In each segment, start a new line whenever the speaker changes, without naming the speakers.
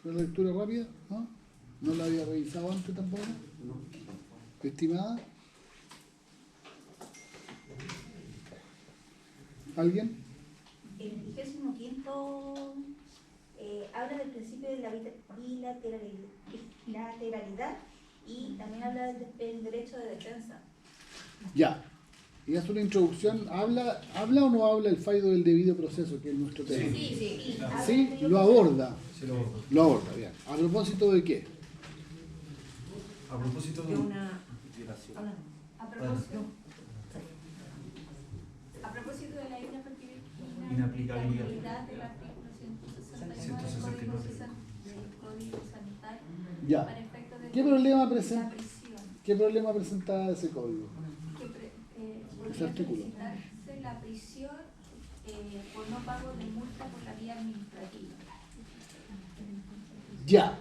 ¿Fue la lectura rápida? ¿No? ¿No la había revisado antes tampoco? ¿Estimada? ¿Alguien?
El 25º habla del principio de la bilateralidad y también habla del derecho de defensa.
Ya. Y hace una introducción. ¿Habla o no habla el fallo del debido proceso, que es nuestro tema?
Sí.
¿Sí? Lo aborda.
Sí, lo aborda.
Lo aborda, bien. ¿A propósito de qué?
A propósito
de una...
A propósito de la inaplicabilidad del artículo 169 del Código Sanitario
Ya.
para efectos de
¿Qué problema
la
presenta?
prisión.
¿Qué problema presenta ese código?
Podría solicitarse la prisión por no pago de multa por la vía administrativa.
Ya.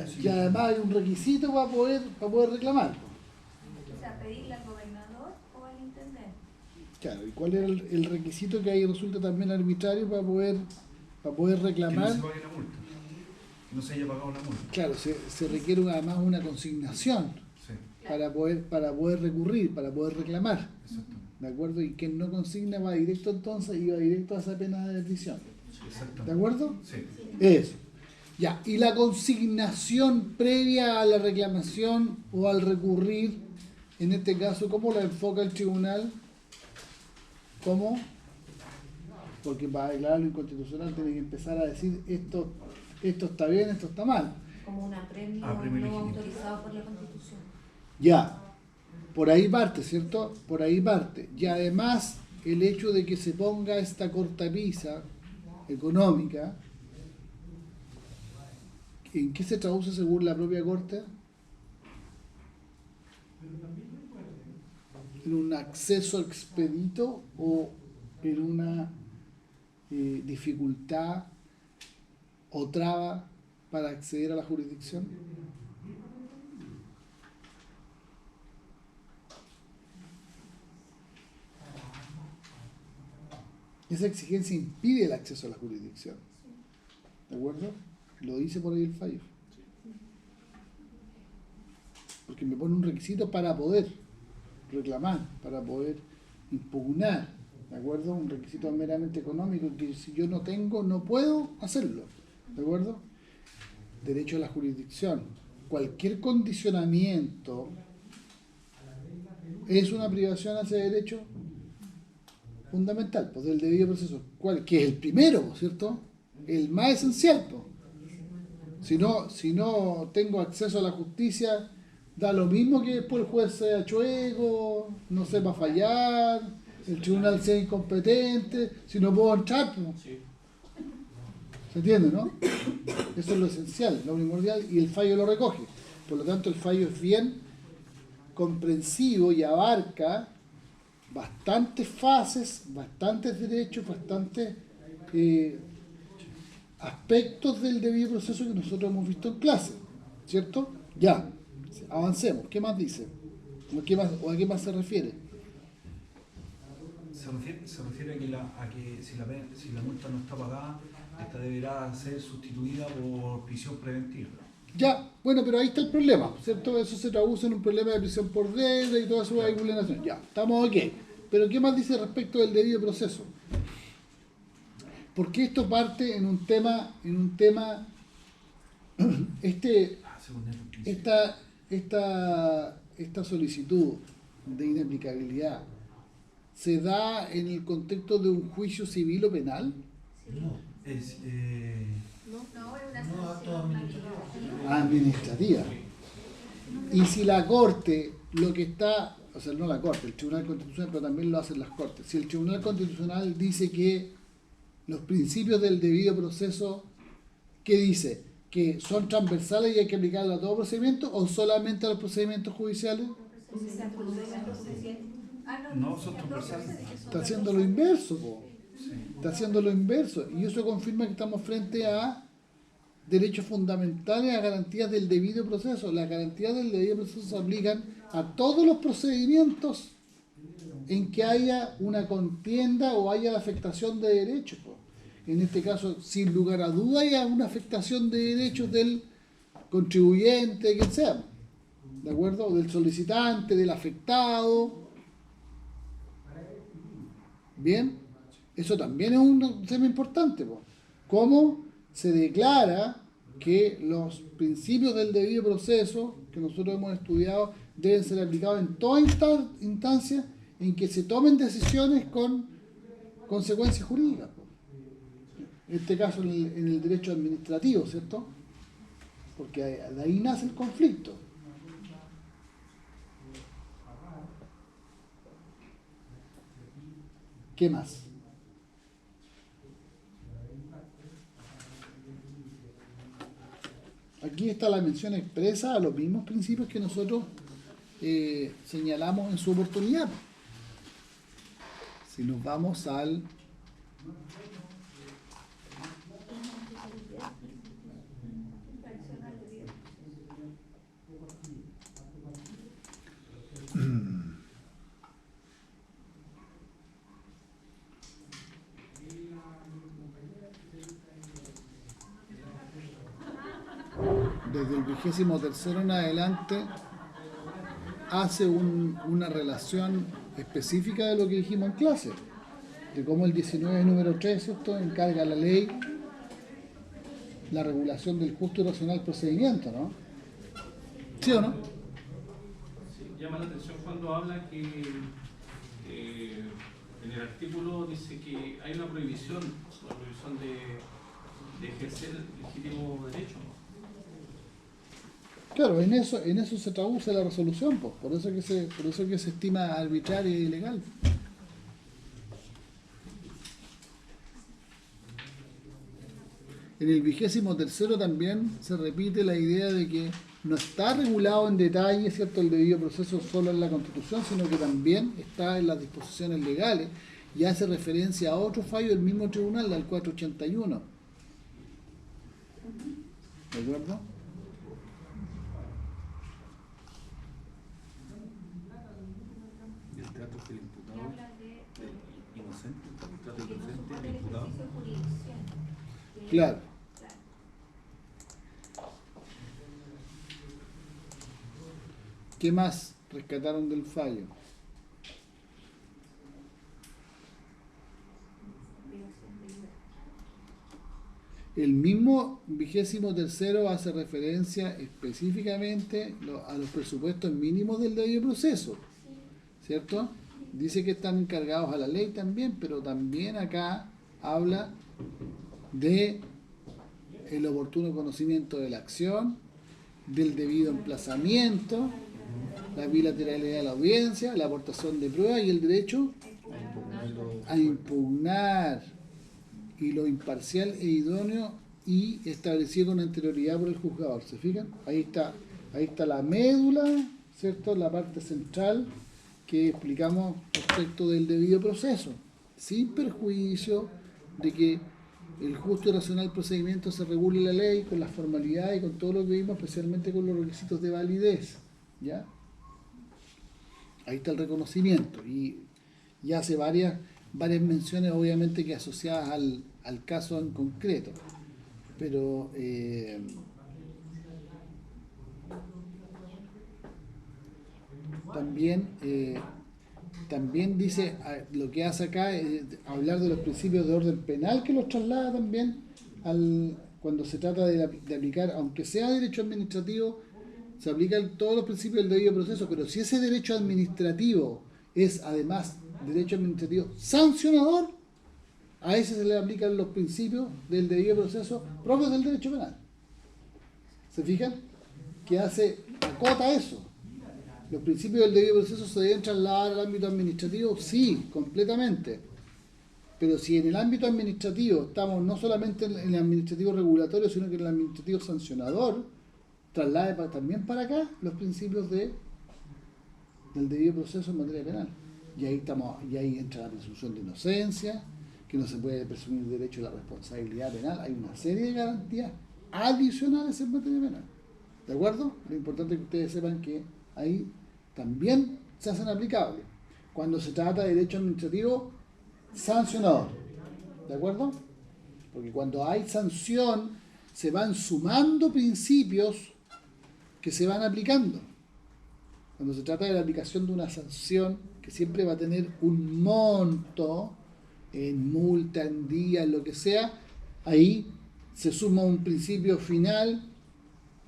Sí.
Y además hay un requisito para poder reclamar.
O sea, pedirle al gobernador o al intendente.
Claro, ¿y cuál es el requisito que ahí resulta también arbitrario para poder reclamar?
Que no se pague la multa, que no se haya pagado la multa.
Claro, se requiere además una consignación
Sí,
para poder recurrir, para poder reclamar.
exactamente.
¿De acuerdo? Y quien no consigna va directo entonces y va directo a esa pena de prisión.
Exactamente.
¿De acuerdo?
Sí.
Eso. Ya, y la consignación previa a la reclamación o al recurrir, en este caso, ¿cómo la enfoca el tribunal? ¿Cómo? Porque para declararlo inconstitucional tiene que empezar a decir esto está bien, esto está mal.
Como un apremio
Apremio
no
legítimo.
autorizado por la Constitución.
Ya, por ahí parte, ¿cierto? Por ahí parte. Y además, el hecho de que se ponga esta cortapisa económica, ¿en qué se traduce según la propia Corte? ¿En un acceso expedito o en una dificultad o traba para acceder a la jurisdicción? Esa exigencia impide el acceso a la jurisdicción. ¿De acuerdo? Lo dice por ahí el fallo. Porque me pone un requisito para poder reclamar, para poder impugnar. ¿De acuerdo? Un requisito meramente económico que si yo no tengo, no puedo hacerlo. ¿De acuerdo? Derecho a la jurisdicción. Cualquier condicionamiento es una privación a ese derecho fundamental, pues del debido proceso, que es el primero, ¿cierto? El más esencial, pues. Si no tengo acceso a la justicia, da lo mismo que después el juez sea chueco, no sepa fallar, el tribunal sea incompetente, si no puedo entrar, pues. ¿Se entiende, no? Eso es lo esencial, lo primordial, y el fallo lo recoge. Por lo tanto, el fallo es bien comprensivo y abarca bastantes fases, bastantes derechos, bastantes aspectos del debido proceso que nosotros hemos visto en clase, ¿cierto? Ya, avancemos. ¿Qué más dice? ¿O a qué más se refiere?
Se refiere a que si la multa no está pagada, esta deberá ser sustituida por prisión preventiva.
Ya, bueno, pero ahí está el problema, ¿cierto? Eso se traduce en un problema de prisión por deuda y toda su vulneración. Ya, estamos ok. Pero ¿qué más dice respecto del debido proceso? Porque esto parte en un tema esta solicitud de inaplicabilidad se da en el contexto de un juicio civil o penal.
No, es
No, es una sanción
Administrativa. Y si la Corte lo que está, o sea, no la Corte, el Tribunal Constitucional, pero también lo hacen las Cortes, si el Tribunal Constitucional dice que los principios del debido proceso, ¿qué dice? ¿Que son transversales y hay que aplicarlo a todo procedimiento o solamente a los procedimientos judiciales?
No, son transversales.
Está haciendo lo inverso, po. Está haciendo lo inverso. Y eso confirma que estamos frente a derechos fundamentales, a garantías del debido proceso. Las garantías del debido proceso se aplican a todos los procedimientos en que haya una contienda o haya la afectación de derechos, po. en este caso, sin lugar a duda, hay una afectación de derechos del contribuyente, quien sea, ¿de acuerdo? Del solicitante, del afectado. Bien, eso también es un tema importante, po. ¿Cómo se declara que los principios del debido proceso que nosotros hemos estudiado deben ser aplicados en toda instancia en que se tomen decisiones con consecuencias jurídicas, po? En este caso en el derecho administrativo, ¿cierto? Porque de ahí nace el conflicto. ¿Qué más? Aquí está la mención expresa a los mismos principios que nosotros señalamos en su oportunidad. Si nos vamos al desde el 23º en adelante hace una relación específica de lo que dijimos en clase, de cómo el 19 número 3, ¿cierto?, encarga a la ley la regulación del justo y racional procedimiento, ¿no? ¿Sí o no?
Sí, llama la atención cuando habla que en el artículo dice que hay una prohibición de ejercer el legítimo derecho.
Claro, en eso se traduce la resolución, pues, por eso que se estima arbitraria y ilegal. En el 23º también se repite la idea de que no está regulado en detalle, ¿cierto?, el debido proceso solo en la Constitución, sino que también está en las disposiciones legales y hace referencia a otro fallo del mismo tribunal, al 481. ¿De acuerdo?
El trato que el imputado
Habla de
inocente, el trato
que no
inocente
supone
del
el
imputado.
ejercicio de jurisdicción.
Claro.
Claro.
¿Qué más rescataron del fallo? El mismo 23º hace referencia específicamente a los presupuestos mínimos del debido proceso, ¿cierto? Dice que están encargados a la ley también, pero también acá habla de el oportuno conocimiento de la acción, del debido emplazamiento, la bilateralidad de la audiencia, la aportación de pruebas y el derecho a impugnar, y lo imparcial e idóneo y establecido con anterioridad por el juzgador. ¿Se fijan? Ahí está la médula, ¿cierto?, la parte central que explicamos respecto del debido proceso, sin perjuicio de que el justo y racional procedimiento se regule la ley con las formalidades y con todo lo que vimos, especialmente con los requisitos de validez, ¿ya? Ahí está el reconocimiento y hace varias menciones, obviamente, que asociadas al caso en concreto, pero también dice, lo que hace acá es hablar de los principios de orden penal, que los traslada también cuando se trata de aplicar, aunque sea derecho administrativo, se aplican todos los principios del debido proceso, pero si ese derecho administrativo es además derecho administrativo sancionador, a ese se le aplican los principios del debido proceso propios del derecho penal. ¿Se fijan? Que acota eso. ¿Los principios del debido proceso se deben trasladar al ámbito administrativo? Sí, completamente. Pero si en el ámbito administrativo estamos no solamente en el administrativo regulatorio, sino que en el administrativo sancionador, traslade también para acá los principios del debido proceso en materia penal. Y ahí entra la presunción de inocencia, que no se puede presumir derecho a la responsabilidad penal. Hay una serie de garantías adicionales en materia penal. ¿De acuerdo? Lo importante es que ustedes sepan que ahí también se hacen aplicables cuando se trata de derecho administrativo sancionador. ¿De acuerdo? Porque cuando hay sanción, se van sumando principios que se van aplicando. Cuando se trata de la aplicación de una sanción, que siempre va a tener un monto, en multa, en día, en lo que sea, ahí se suma un principio final,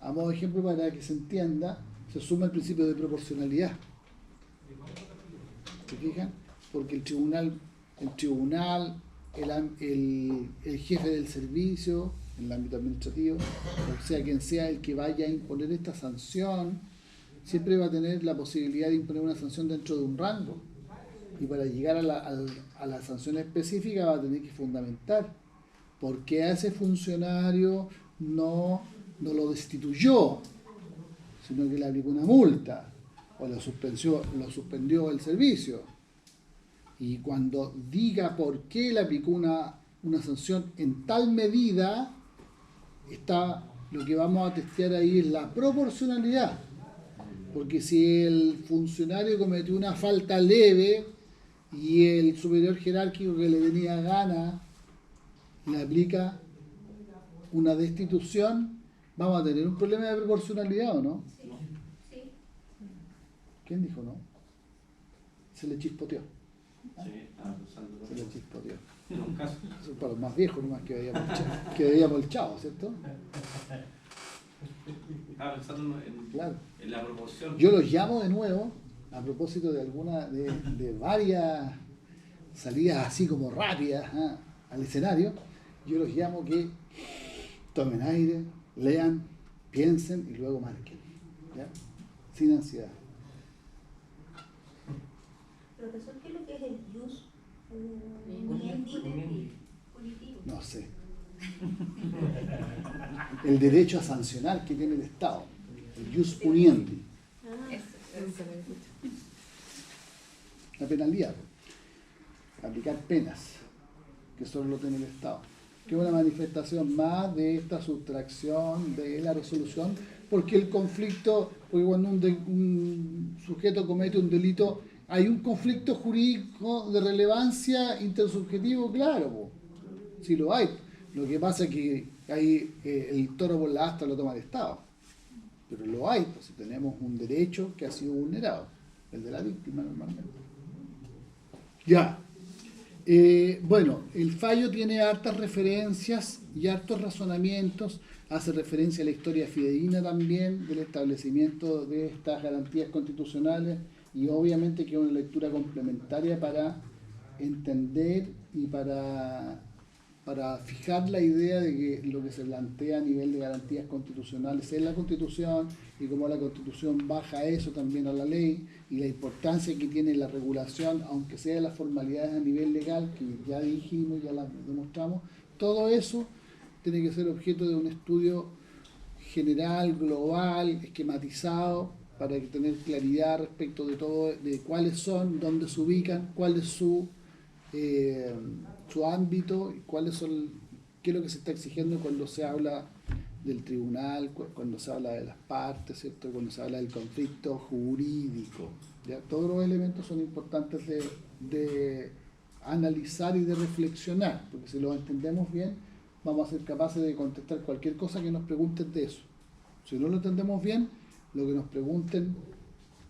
a modo de ejemplo para que se entienda, se suma el principio de proporcionalidad. ¿Se fijan? Porque el tribunal, el jefe del servicio, en el ámbito administrativo, o sea, quien sea el que vaya a imponer esta sanción, siempre va a tener la posibilidad de imponer una sanción dentro de un rango. Y para llegar a la sanción específica va a tener que fundamentar por qué a ese funcionario no lo destituyó, sino que le aplicó una multa o lo suspendió el servicio. Y cuando diga por qué le aplicó una sanción en tal medida, lo que vamos a testear ahí es la proporcionalidad. Porque si el funcionario cometió una falta leve y el superior jerárquico que le tenía gana le aplica una destitución, vamos a tener un problema de proporcionalidad, ¿o no?
Sí. Sí.
¿Quién dijo no? Se le chispoteó.
Sí, estaba pensando.
Se le chispoteó.
En un caso.
Eso es para los más viejos nomás que veíamos el Chavo, ¿cierto?
Estaba pensando
Claro.
en la proporción.
Yo los llamo de nuevo, a propósito de varias salidas así como rápidas al escenario, yo los llamo que tomen aire, lean, piensen y luego marquen, ¿ya? Sin ansiedad.
Profesor, ¿qué es lo que es el jus
Punitivo.
No sé. El derecho a sancionar que tiene el Estado, el jus puniendi, la penalidad, aplicar penas, que solo lo tiene el Estado, que es una manifestación más de esta sustracción de la resolución, porque el conflicto, porque cuando un sujeto comete un delito, hay un conflicto jurídico de relevancia intersubjetivo, claro, sí lo hay. Lo que pasa es que ahí el toro por la asta lo toma el Estado, pero lo hay, pues si tenemos un derecho que ha sido vulnerado, el de la víctima normalmente. Ya. Bueno, el fallo tiene hartas referencias y hartos razonamientos, hace referencia a la historia fidedigna también del establecimiento de estas garantías constitucionales y obviamente que es una lectura complementaria para entender y para fijar la idea de que lo que se plantea a nivel de garantías constitucionales es la Constitución y cómo la Constitución baja eso también a la ley y la importancia que tiene la regulación, aunque sea las formalidades a nivel legal, que ya dijimos, ya las demostramos, todo eso tiene que ser objeto de un estudio general, global, esquematizado, para tener claridad respecto de todo, de cuáles son, dónde se ubican, cuál es su ámbito y qué es lo que se está exigiendo cuando se habla del tribunal, cuando se habla de las partes, ¿cierto? Cuando se habla del conflicto jurídico, ¿ya? Todos los elementos son importantes de analizar y de reflexionar, porque si los entendemos bien vamos a ser capaces de contestar cualquier cosa que nos pregunten de eso. Si no lo entendemos bien, lo que nos pregunten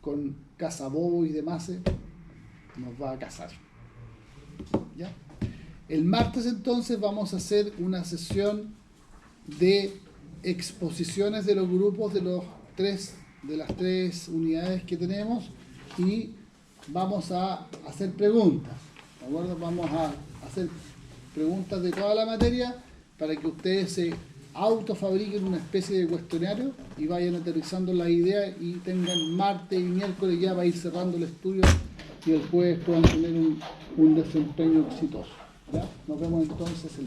con cazabobo y demás nos va a cazar. ¿Ya? El martes entonces vamos a hacer una sesión de exposiciones de los grupos de las tres unidades que tenemos y vamos a hacer preguntas, ¿de acuerdo? Vamos a hacer preguntas de toda la materia para que ustedes se autofabriquen una especie de cuestionario y vayan aterrizando las ideas y tengan martes y miércoles ya va a ir cerrando el estudio y el jueves puedan tener un desempeño exitoso. ¿Ya? Nos vemos entonces el martes.